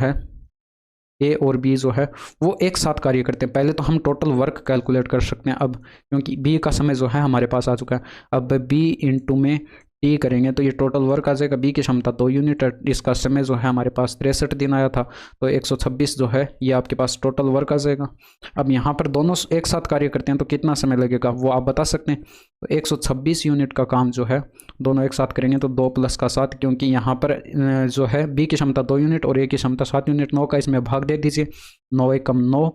S1: है वो एक साथ कार्य करते हैं, पहले तो हम टोटल वर्क कैलकुलेट कर सकते हैं। अब क्योंकि बी का समय जो है हमारे पास आ चुका है, अब बी इंटू में टी करेंगे तो ये टोटल वर्क आ जाएगा। बी की क्षमता 2 यूनिट है, इसका समय जो है हमारे पास 63 दिन आया था, तो 126 जो है ये आपके पास टोटल वर्क आ जाएगा। अब यहाँ पर दोनों एक साथ कार्य करते हैं तो कितना समय लगेगा वो आप बता सकते हैं। तो 126 यूनिट का काम जो है दोनों एक साथ करेंगे तो 2 + का 7, क्योंकि यहाँ पर जो है बी की क्षमता 2 यूनिट और ए की क्षमता 7 यूनिट, 9 का इसमें भाग दे दीजिए, 9 × 9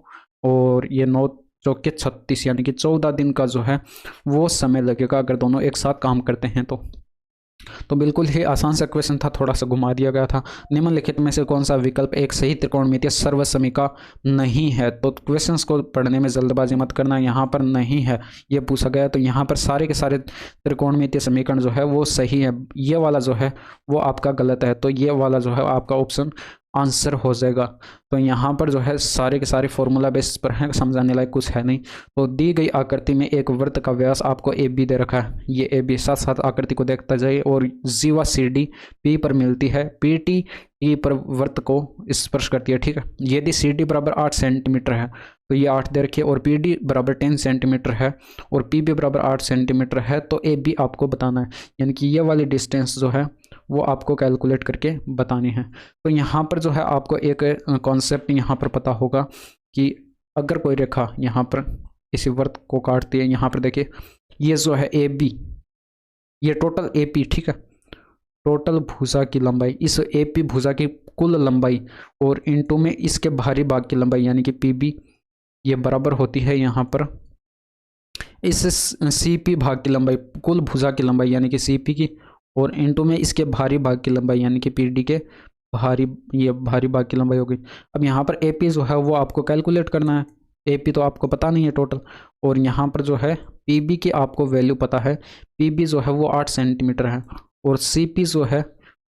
S1: और ये 9 चौके 36, यानी कि 14 दिन का जो है वो समय लगेगा अगर दोनों एक साथ काम करते हैं तो बिल्कुल ही आसान सा क्वेश्चन था, थोड़ा सा घुमा दिया गया था। निम्नलिखित में से कौन सा विकल्प एक सही त्रिकोणमितीय सर्वसमिका नहीं है? तो क्वेश्चंस को पढ़ने में जल्दबाजी मत करना, यहाँ पर नहीं है ये पूछा गया, तो यहाँ पर सारे के सारे त्रिकोणमितीय समीकरण जो है वो सही है, ये वाला जो है वो आपका गलत है, तो ये वाला जो है आपका ऑप्शन आंसर हो जाएगा। तो यहाँ पर जो है सारे के सारे फॉर्मूला बेसिस पर हैं, समझाने लायक कुछ है नहीं। तो दी गई आकृति में एक वृत्त का व्यास आपको ए बी दे रखा है, ये ए बी, साथ साथ आकृति को देखता जाइए, और जीवा सी डी पी पर मिलती है, पी टी टी पर वृत्त को स्पर्श करती है, ठीक है। यदि सी डी बराबर 8 सेंटीमीटर है तो ये 8 दे रखिए, और पी डी बराबर 10 सेंटीमीटर है और पी बी बराबर 8 सेंटीमीटर है, तो ए बी आपको बताना है, यानी कि ये वाली डिस्टेंस जो है वो आपको कैलकुलेट करके बतानी है। तो यहाँ पर जो है आपको एक कॉन्सेप्ट यहाँ पर पता होगा कि अगर कोई रेखा यहाँ पर इसी वृत्त को काटती है, यहाँ पर देखिए ये जो है ए बी, ये टोटल ए पी, ठीक है, टोटल भुजा की लंबाई, इस ए पी भुजा की कुल लंबाई और इनटू में इसके बाहरी भाग की लंबाई यानी कि पी बी, ये बराबर होती है यहाँ पर इस सी पी भाग की लंबाई, कुल भुजा की लंबाई यानी कि सी पी की, और इनटू में इसके भारी भाग की लंबाई यानी कि पी डी के ये भारी भाग की लंबाई होगी। अब यहाँ पर ए पी जो है वो आपको कैलकुलेट करना है, ए पी तो आपको पता नहीं है टोटल, और यहाँ पर जो है पी बी की आपको वैल्यू पता है, पी बी जो है वो 8 सेंटीमीटर है, और सी पी जो है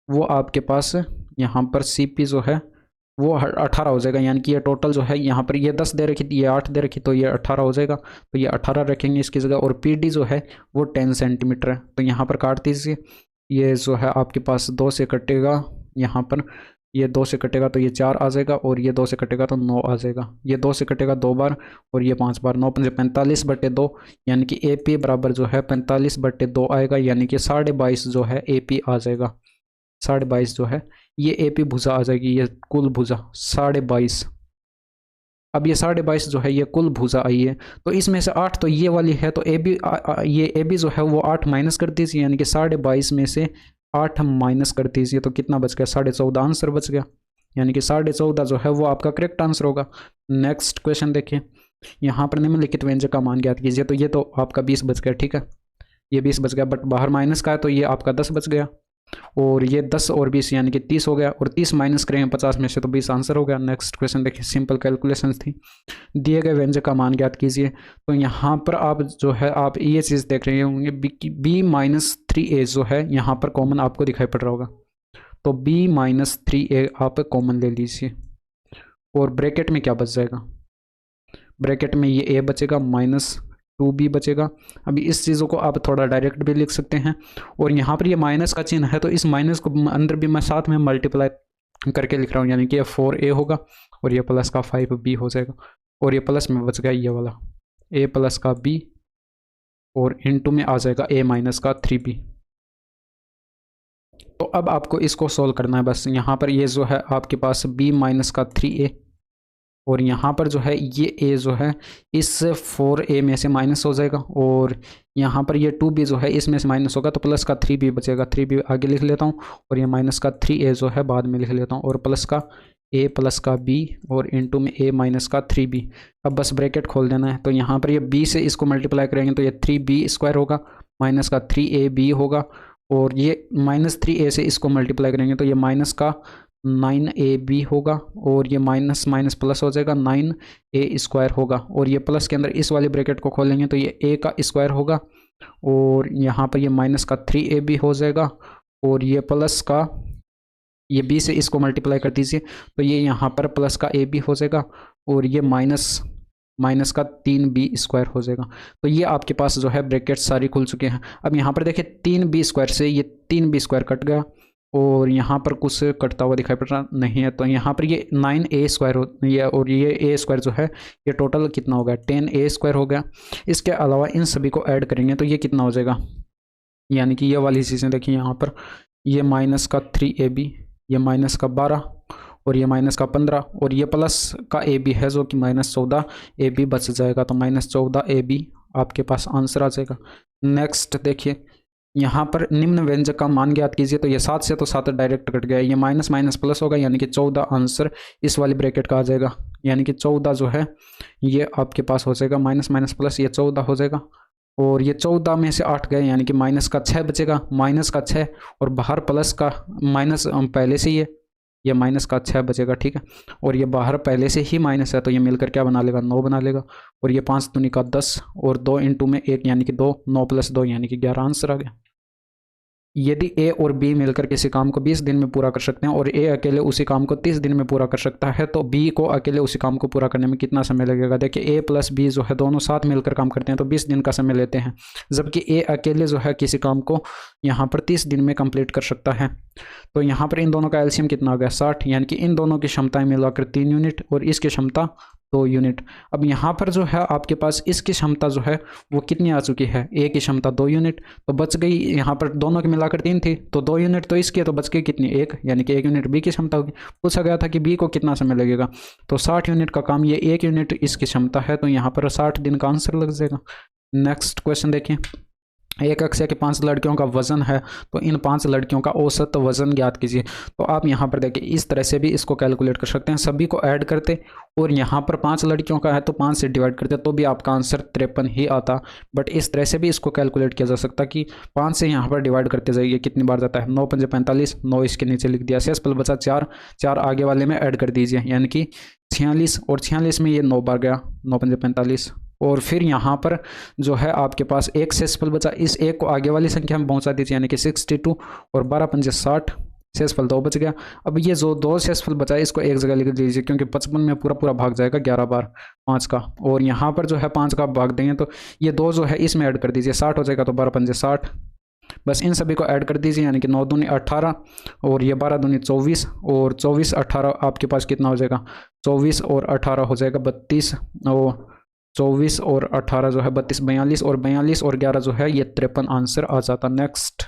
S1: वो आपके पास यहाँ पर सी पी जो है वो 18 हो जाएगा, यानी कि ये टोटल जो है यहाँ पर ये 10 दे रखी थी, ये 8 दे रखी, तो ये 18 हो जाएगा, तो ये 18 रखेंगे इसकी जगह, और पी डी जो है वो 10 सेंटीमीटर है, तो यहाँ पर काट दीजिए, ये जो है आपके पास 2 से कटेगा, यहाँ पर ये 2 से कटेगा तो ये 4 आ जाएगा, और ये 2 से कटेगा तो 9 आ जाएगा, ये 2 से कटेगा 2 बार और ये 5 बार, 9 × 5 = 45/2, यानी कि ए पी बराबर जो है 45/2 आएगा, यानी कि 22.5 जो है ए पी आ जाएगा, 22.5 जो है ये ए पी भुजा आ जाएगी, ये कुल भुजा 22.5। अब ये 22.5 जो है ये कुल भुजा आई है, तो इसमें से 8 तो ये वाली है, तो ए बी ये ए बी जो है वो 8 माइनस कर दीजिए, यानी कि 22.5 में से 8 माइनस कर दीजिए तो कितना बच गया, 14.5 आंसर बच गया, यानी कि 14.5 जो है वो आपका करेक्ट आंसर होगा। नेक्स्ट क्वेश्चन देखिए, यहाँ पर निम्नलिखित व्यंजक का मान ज्ञात कीजिए, तो ये तो आपका 20 बच गया, ठीक है, ये 20 बच गया, बट बाहर माइनस का है तो ये आपका 10 बच गया, और ये 10 और 20 यानी कि 30 हो गया, और 30 माइनस करेंगे 50 में से तो 20 आंसर हो गया। नेक्स्ट क्वेश्चन देखिए, सिंपल कैलकुलेशंस थी, दिए गए व्यंजक का मान ज्ञात कीजिए, तो यहाँ पर आप जो है आप ये चीज़ देख रहे होंगे b-3a जो है यहाँ पर कॉमन आपको दिखाई पड़ रहा होगा, तो b-3a आप कॉमन ले लीजिए, और ब्रैकेट में क्या बच जाएगा, ब्रैकेट में ये a बचेगा -2b बचेगा। अभी इस चीज़ों को आप थोड़ा डायरेक्ट भी लिख सकते हैं, और यहाँ पर ये माइनस का चिन्ह है तो इस माइनस को अंदर भी मैं साथ में मल्टीप्लाई करके लिख रहा हूँ, यानी कि ये 4a होगा और ये प्लस का 5b हो जाएगा, और ये प्लस में बच गया ये वाला a प्लस का b, और इनटू में आ जाएगा a - का 3b। तो अब आपको इसको सॉल्व करना है बस, यहाँ पर ये जो है आपके पास b - का 3a, और यहाँ पर जो है ये a जो है इस 4a में से माइनस हो जाएगा, और यहाँ पर ये 2b जो है इसमें से माइनस होगा तो प्लस का 3b बचेगा, 3b आगे लिख लेता हूँ, और ये माइनस का 3a जो है बाद में लिख लेता हूँ, और प्लस का a प्लस का b, और इनटू में a - का 3b। अब बस ब्रैकेट खोल देना है, तो यहाँ पर ये b से इसको मल्टीप्लाई करेंगे तो ये 3b² होगा, माइनस का 3ab होगा, और ये -3a से इसको मल्टीप्लाई करेंगे तो ये माइनस का 9ab होगा, और ये माइनस माइनस प्लस हो जाएगा 9a² होगा, और ये प्लस के अंदर इस वाले ब्रैकेट को खोलेंगे तो ये a का स्क्वायर होगा, और यहाँ पर ये माइनस का 3ab हो जाएगा, और ये प्लस का ये b से इसको मल्टीप्लाई कर दीजिए तो ये यहाँ पर प्लस का ab हो जाएगा, और ये माइनस का 3b² हो जाएगा। तो ये आपके पास जो है ब्रैकेट सारी खुल चुके हैं। अब यहाँ पर देखिए 3b² से ये 3b² कट गया, और यहाँ पर कुछ कटता हुआ दिखाई पड़ रहा नहीं है, तो यहाँ पर ये 9a² और ये a² जो है ये टोटल कितना हो गया, 10a² हो गया। इसके अलावा इन सभी को ऐड करेंगे तो ये कितना हो जाएगा, यानी कि ये वाली चीज़ें देखिए यहाँ पर, ये -3ab, ये -12 और ये -15 और ये प्लस का ab है जो कि -14ab बच जाएगा। तो -14ab आपके पास आंसर आ जाएगा। नेक्स्ट देखिए यहाँ पर निम्न व्यंजक का मान ज्ञात कीजिए। तो ये 7 से तो 7 डायरेक्ट कट गया, ये माइनस माइनस प्लस होगा यानी कि 14 आंसर इस वाली ब्रैकेट का आ जाएगा। यानी कि 14 जो है ये आपके पास हो जाएगा, माइनस माइनस प्लस ये 14 हो जाएगा। और ये 14 में से 8 गए यानी कि माइनस का 6 बचेगा, माइनस का 6 और बाहर प्लस का माइनस पहले से ही है, ये माइनस का 6 बचेगा, ठीक है। और ये बाहर पहले से ही माइनस है तो ये मिलकर क्या बना लेगा, 9 बना लेगा। और ये 5 दूनी का 10 और 2 इंटू में 1 यानी कि 2, 9 + 2 यानी कि 11 आंसर आ गया। यदि ए और बी मिलकर किसी काम को 20 दिन में पूरा कर सकते हैं और ए अकेले उसी काम को 30 दिन में पूरा कर सकता है, तो बी को अकेले उसी काम को पूरा करने में कितना समय लगेगा। देखिए ए प्लस बी जो है दोनों साथ मिलकर काम करते हैं तो 20 दिन का समय लेते हैं, जबकि ए अकेले जो है किसी काम को यहाँ पर 30 दिन में कंप्लीट कर सकता है। तो यहाँ पर इन दोनों का एलसीएम कितना हो गया, 60, यानी कि इन दोनों की क्षमताएं मिलाकर 3 यूनिट और इसकी क्षमता 2 यूनिट। अब यहाँ पर जो है आपके पास इसकी क्षमता जो है वो कितनी आ चुकी है, ए की क्षमता 2 यूनिट, तो बच गई यहाँ पर दोनों की मिलाकर 3 थी तो 2 यूनिट तो इसकी है, तो बच गई कितनी, 1, यानी कि 1 यूनिट बी की क्षमता होगी। पूछा गया था कि बी को कितना समय लगेगा, तो 60 यूनिट का काम, ये 1 यूनिट इसकी क्षमता है तो यहाँ पर 60 दिन का आंसर लग जाएगा। नेक्स्ट क्वेश्चन देखिए, एक कक्षा के 5 लड़कियों का वजन है तो इन 5 लड़कियों का औसत वजन ज्ञात कीजिए। तो आप यहाँ पर देखिए इस तरह से भी इसको कैलकुलेट कर सकते हैं, सभी को ऐड करते और यहाँ पर 5 लड़कियों का है तो 5 से डिवाइड करते तो भी आपका आंसर 53 ही आता। बट इस तरह से भी इसको कैलकुलेट किया जा सकता कि 5 से यहाँ पर डिवाइड करते जाइए, कितनी बार जाता है, 9 × 5 = 45, 9 इसके नीचे लिख दिया, शेष पल बचा 4, 4 आगे वाले में ऐड कर दीजिए यानी कि 46 और 46 में ये 9 बार गया, 9 × 5 = 45। और फिर यहाँ पर जो है आपके पास एक शेषफल बचा, इस एक को आगे वाली संख्या में पहुँचा दीजिए यानी कि 62 और 12 × 5 = 60, शेषफल 2 बच गया। अब ये जो 2 शेषफल बचा है इसको एक जगह लिख दीजिए क्योंकि 55 में पूरा भाग जाएगा 11 बार 5 का, और यहाँ पर जो है 5 का भाग देंगे तो ये 2 जो है इसमें ऐड कर दीजिए, 60 हो जाएगा, तो 12 × 5 = 60। बस इन सभी को ऐड कर दीजिए यानी कि 9 दूनी 18 और ये 12 दूनी 24 और 24 18 आपके पास कितना हो जाएगा, 24 और 18 हो जाएगा 32, और 24 और 18 जो है 32, 42 और 42 और 11 जो है ये 53 आंसर आ जाता। नेक्स्ट,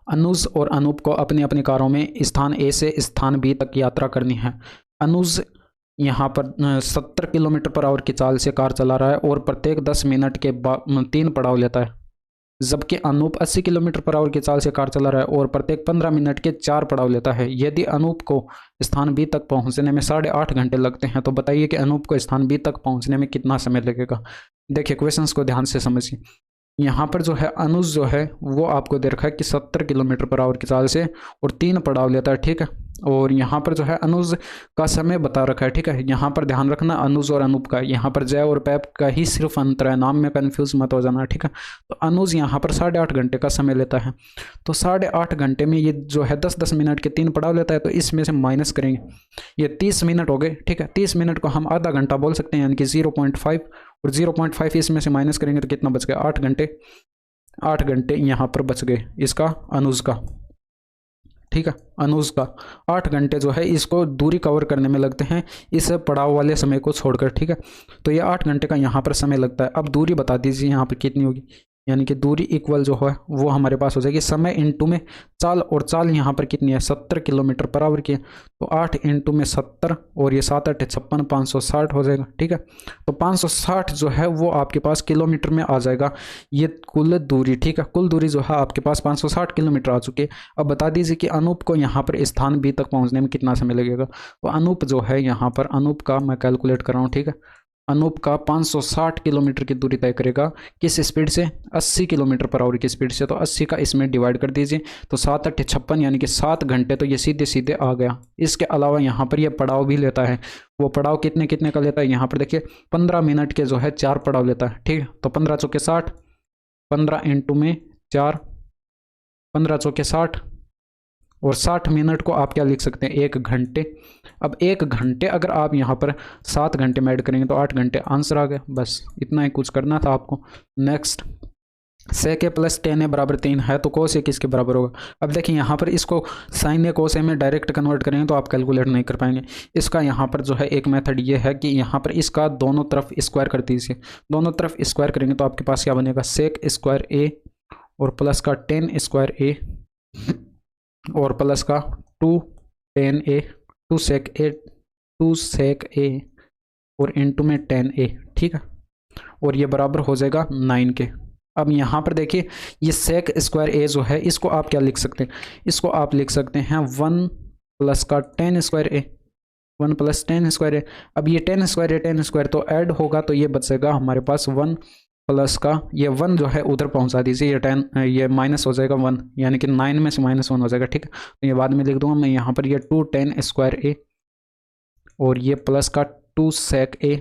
S1: अनुज और अनूप को अपनी अपनी कारों में स्थान ए से स्थान बी तक यात्रा करनी है। अनुज यहाँ पर 70 km/h की चाल से कार चला रहा है और प्रत्येक 10 मिनट के 3 पड़ाव लेता है, जबकि अनूप 80 km/h की चाल से कार चला रहा है और प्रत्येक 15 मिनट के 4 पड़ाव लेता है। यदि अनूप को स्थान बी तक पहुंचने में 8.5 घंटे लगते हैं तो बताइए कि अनूप को स्थान बी तक पहुंचने में कितना समय लगेगा। देखिए क्वेश्चंस को ध्यान से समझिए, यहाँ पर जो है अनुज जो है वो आपको दे रखा है कि 70 km/h की चाल से और 3 पड़ाव लेता है, ठीक है। और यहाँ पर जो है अनुज का समय बता रखा है, ठीक है। यहाँ पर ध्यान रखना अनुज और अनूप का, यहाँ पर जय और पैप का ही सिर्फ अंतर है, नाम में कंफ्यूज मत हो जाना, ठीक है। तो अनुज यहाँ पर 8.5 घंटे का समय लेता है, तो 8.5 घंटे में ये जो है 10-10 मिनट के 3 पड़ाव लेता है, तो इसमें से माइनस करेंगे, ये 30 मिनट हो गए, ठीक है। 30 मिनट को हम आधा घंटा बोल सकते हैं यानी कि 0.5 और 0.5 इसमें से माइनस करेंगे तो कितना बच गया, 8 घंटे। 8 घंटे यहाँ पर बच गए इसका अनुज का, ठीक है। अनुज का 8 घंटे जो है इसको दूरी कवर करने में लगते हैं इस पड़ाव वाले समय को छोड़कर, ठीक है। तो ये 8 घंटे का यहाँ पर समय लगता है। अब दूरी बता दीजिए यहाँ पर कितनी होगी, यानी कि दूरी इक्वल जो है वो हमारे पास हो जाएगी समय इंटू में चाल, और चाल यहाँ पर कितनी है 70 km/h की, तो 8 इंटू में 70 और ये 7 8 56 560 हो जाएगा, ठीक है। तो 560 जो है वो आपके पास किलोमीटर में आ जाएगा ये कुल दूरी, ठीक है। कुल दूरी जो है आपके पास 560 किलोमीटर आ चुकी है। अब बता दीजिए कि अनूप को यहाँ पर स्थान बी तक पहुँचने में कितना समय लगेगा। तो अनूप जो है यहाँ पर, अनूप का मैं कैलकुलेट कर रहा हूँ, ठीक है। अनूप का 560 किलोमीटर की दूरी तय करेगा किस स्पीड से, 80 km/h की स्पीड से, तो 80 का इसमें डिवाइड कर दीजिए तो 7 8 56 यानी कि 7 घंटे, तो ये सीधे सीधे आ गया। इसके अलावा यहाँ पर ये पड़ाव भी लेता है, वो पड़ाव कितने कितने का लेता है, यहाँ पर देखिए 15 मिनट के जो है 4 पड़ाव लेता है, ठीक है। तो 15 × 4 = 60, 15 इंटू में 4, 15 × 4 = 60 और 60 मिनट को आप क्या लिख सकते हैं, 1 घंटे। अब 1 घंटे अगर आप यहाँ पर 7 घंटे में ऐड करेंगे तो 8 घंटे, आंसर आ गया। बस इतना ही कुछ करना था आपको। Next, sec a + tan a = 3 है तो cos a किसके बराबर होगा। अब देखिए यहाँ पर इसको sin a cos a में डायरेक्ट कन्वर्ट करेंगे तो आप कैलकुलेट नहीं कर पाएंगे। इसका यहाँ पर जो है एक मेथड ये है कि यहाँ पर इसका दोनों तरफ स्क्वायर कर दीजिए, दोनों तरफ स्क्वायर करेंगे तो आपके पास क्या बनेगा, sec² a और प्लस का 10 स्क्वायर ए और प्लस का 2 10 ए 2 सेक ए और इनटू में 10 ए, ठीक है। और ये बराबर हो जाएगा 9 के। अब यहाँ पर देखिए ये सेक स्क्वायर ए जो है इसको आप क्या लिख सकते हैं, इसको आप लिख सकते हैं 1 प्लस का 10 स्क्वायर ए, 1 प्लस 10 स्क्वायर ए। अब ये 10 स्क्वायर ए 10 स्क्वायर तो ऐड होगा तो ये बचेगा हमारे पास 1 प्लस का ये 1 जो है उधर पहुंचा दीजिए, ये 10 ये माइनस हो जाएगा 1, यानी कि 9 में से -1 हो जाएगा, ठीक है। तो ये बाद में लिख दूंगा मैं यहाँ पर, ये 2 10 स्क्वायर ए और ये प्लस का 2 सेक ए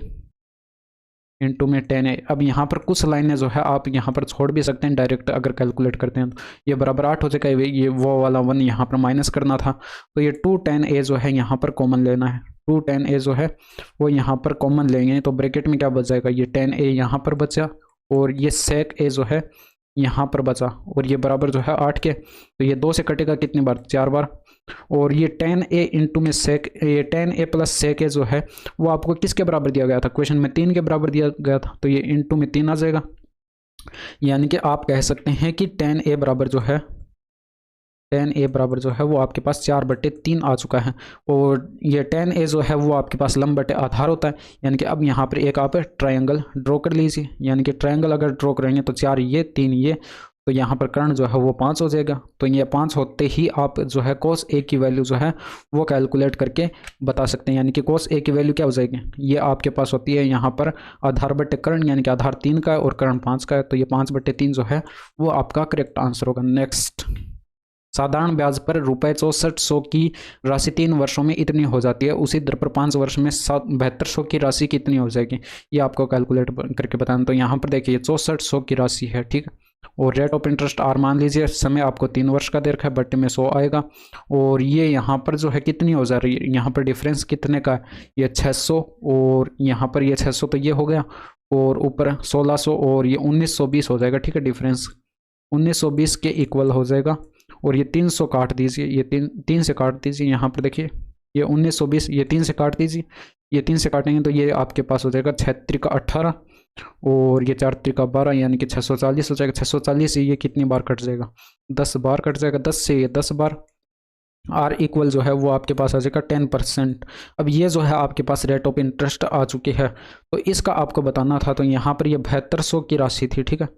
S1: इंटू में 10 ए। अब यहाँ पर कुछ लाइनें जो है आप यहाँ पर छोड़ भी सकते हैं डायरेक्ट, अगर कैलकुलेट करते हैं तो ये बराबर 8 हो जाएगा। ये वो वाला 1 यहाँ पर माइनस करना था, तो ये 2 10 ए जो है यहाँ पर कॉमन लेना है, 2 10 ए जो है वो यहाँ पर कॉमन लेंगे तो ब्रैकेट में क्या बच जाएगा, ये 10 ए यहाँ पर बचा और ये सेक ए जो है यहाँ पर बचा और ये बराबर जो है 8 के। तो ये 2 से कटेगा कितनी बार, 4 बार। और ये 10 ए इंटू में सेक, ये 10 ए प्लस सेक ए जो है वो आपको किसके बराबर दिया गया था, क्वेश्चन में 3 के बराबर दिया गया था, तो ये इंटू में 3 आ जाएगा। यानी कि आप कह सकते हैं कि 10 ए बराबर जो है 10 ए बराबर जो है वो आपके पास 4/3 आ चुका है। और ये 10 ए जो है वो आपके पास लंब बटे आधार होता है, यानी कि अब यहाँ पर एक आप ट्रायंगल ड्रॉ कर लीजिए, यानी कि ट्रायंगल अगर ड्रॉ करेंगे तो 4 ये 3 ये, तो यहाँ पर कर्ण जो है वो 5 हो जाएगा। तो ये 5 होते ही आप जो है cos a की वैल्यू जो है वो कैलकुलेट करके बता सकते हैं, यानी कि cos a की वैल्यू क्या हो जाएगी, ये आपके पास होती है यहाँ पर आधार बटे कर्ण, यानी कि आधार 3 का है और कर्ण 5 का है, तो ये 5/3 जो है वो आपका करेक्ट आंसर होगा। नेक्स्ट, साधारण ब्याज पर ₹6400 की राशि 3 वर्षों में इतनी हो जाती है, उसी दर पर 5 वर्ष में 7200 की राशि कितनी हो जाएगी, ये आपको कैलकुलेट करके बताना। तो यहाँ पर देखिए 6400 की राशि है, ठीक है, और रेट ऑफ इंटरेस्ट आर मान लीजिए, समय आपको 3 वर्ष का दे रखा है, बटे में 100 आएगा। और ये यहाँ पर जो है कितनी हो जा रही है, यहाँ पर डिफरेंस कितने का है, ये 600 और यहाँ पर ये 600 तो ये हो गया और ऊपर 1600 और ये 1920 हो जाएगा, ठीक है। डिफरेंस 1920 के इक्वल हो जाएगा और ये 300 काट दीजिए, ये 3 से काट दीजिए, यहाँ पर देखिए ये 1920, ये 3 से काट दीजिए, ये 3 से काटेंगे तो ये आपके पास हो जाएगा 6 का 18 और ये 4 का 12, यानी कि 640 हो जाएगा। 640 से ये कितनी बार कट जाएगा, 10 बार कट जाएगा, 10 से ये 10 बार। आर इक्वल जो है वो आपके पास आ जाएगा 10%। अब ये जो है आपके पास रेट ऑफ इंटरेस्ट आ चुकी है, तो इसका आपको बताना था। तो यहाँ पर ये 7200 की राशि थी, ठीक है,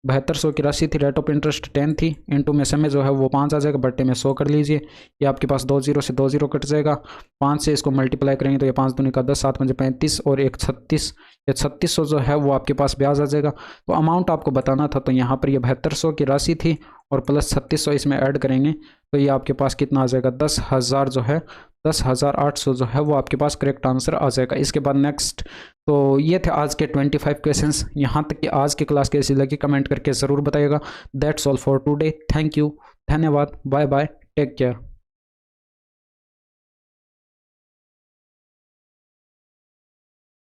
S1: 7200 की राशि थी, रेट ऑफ इंटरेस्ट 10 थी, इंटू में समय जो है वो 5 आ जाएगा, बट्टे में 100 कर लीजिए। ये आपके पास 2 0 से 2 0 कट जाएगा, 5 से इसको मल्टीप्लाई करेंगे तो ये 5 दूनी का 10, 7 पंजे 35 और 1 36, ये 3600 जो है वो आपके पास ब्याज आ जाएगा। तो अमाउंट आपको बताना था, तो यहाँ पर ये 7200 की राशि थी और प्लस 3600 इसमें ऐड करेंगे तो ये आपके पास कितना आ जाएगा, 10,000 जो है 10,800 जो है वो आपके पास करेक्ट आंसर आ जाएगा। इसके बाद नेक्स्ट, तो ये थे आज के 25 क्वेश्चंस। यहाँ तक कि आज की क्लास कैसी लगी कमेंट करके ज़रूर बताइएगा। That's all for today, thank you, धन्यवाद, बाय बाय, टेक केयर।